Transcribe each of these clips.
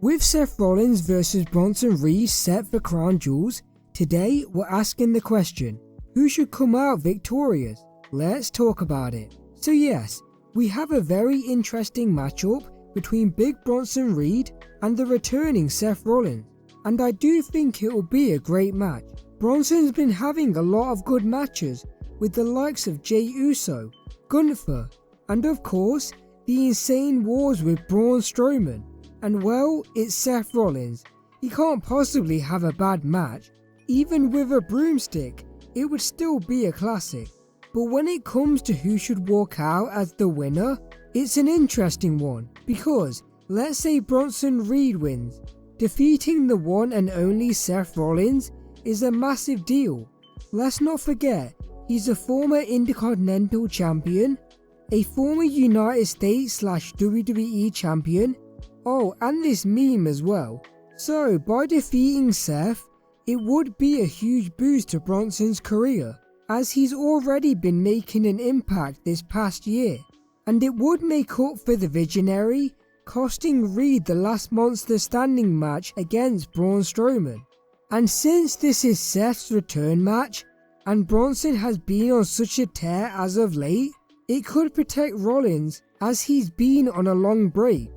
With Seth Rollins versus Bronson Reed set for crown jewels, today we're asking the question, who should come out victorious? Let's talk about it. So yes, we have a very interesting matchup between Big Bronson Reed and the returning Seth Rollins, and I do think it will be a great match. Bronson's been having a lot of good matches with the likes of Jey Uso, Gunther, and of course the insane wars with Braun Strowman. And well, it's Seth Rollins. He can't possibly have a bad match. Even with a broomstick, it would still be a classic. But when it comes to who should walk out as the winner, it's an interesting one, because let's say Bronson Reed wins. Defeating the one and only Seth Rollins is a massive deal. Let's not forget, he's a former Intercontinental Champion, a former United States/WWE Champion, oh, and this meme as well. So by defeating Seth, it would be a huge boost to Bronson's career, as he's already been making an impact this past year, and it would make up for the Visionary costing Reed the last monster standing match against Braun Strowman. And since this is Seth's return match, and Bronson has been on such a tear as of late, it could protect Rollins as he's been on a long break.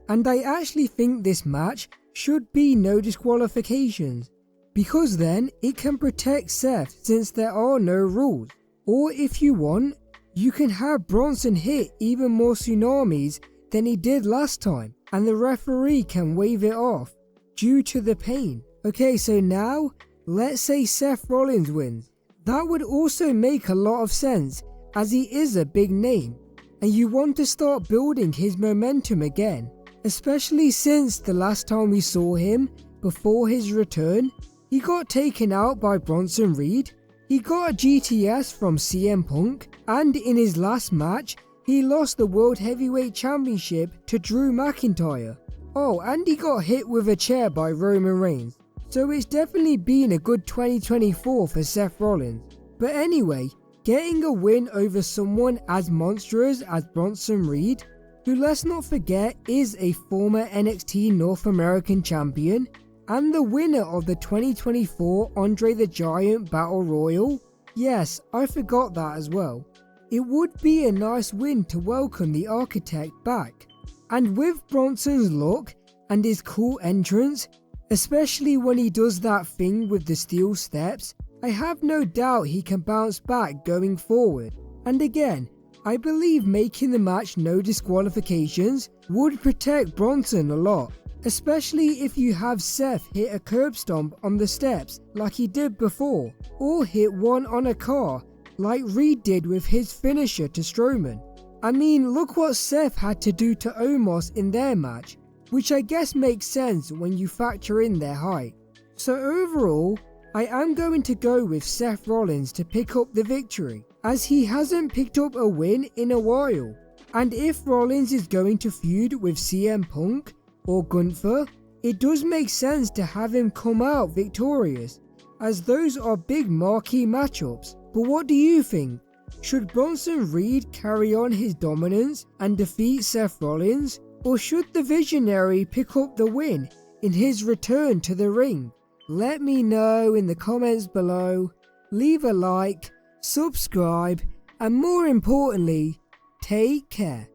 And I actually think this match should be no disqualifications, because then it can protect Seth since there are no rules. Or if you want, you can have Bronson hit even more tsunamis than he did last time, and the referee can wave it off due to the pain. Okay, so now let's say Seth Rollins wins. That would also make a lot of sense as he is a big name, and you want to start building his momentum again. Especially since the last time we saw him, before his return, he got taken out by Bronson Reed, he got a GTS from CM Punk, and in his last match, he lost the World Heavyweight Championship to Drew McIntyre. Oh, and he got hit with a chair by Roman Reigns. So it's definitely been a good 2024 for Seth Rollins. But anyway, getting a win over someone as monstrous as Bronson Reed, who let's not forget is a former NXT North American Champion and the winner of the 2024 Andre the Giant Battle Royal. Yes, I forgot that as well. It would be a nice win to welcome the Architect back. And with Bronson's look and his cool entrance, especially when he does that thing with the steel steps, I have no doubt he can bounce back going forward. And again, I believe making the match no disqualifications would protect Bronson a lot, especially if you have Seth hit a curb stomp on the steps like he did before, or hit one on a car like Reed did with his finisher to Strowman. I mean, look what Seth had to do to Omos in their match, which I guess makes sense when you factor in their height. So overall, I am going to go with Seth Rollins to pick up the victory, as he hasn't picked up a win in a while. And if Rollins is going to feud with CM Punk or Gunther, it does make sense to have him come out victorious, as those are big marquee matchups. But what do you think? Should Bronson Reed carry on his dominance and defeat Seth Rollins, or should the Visionary pick up the win in his return to the ring? Let me know in the comments below, leave a like, subscribe, and more importantly, take care.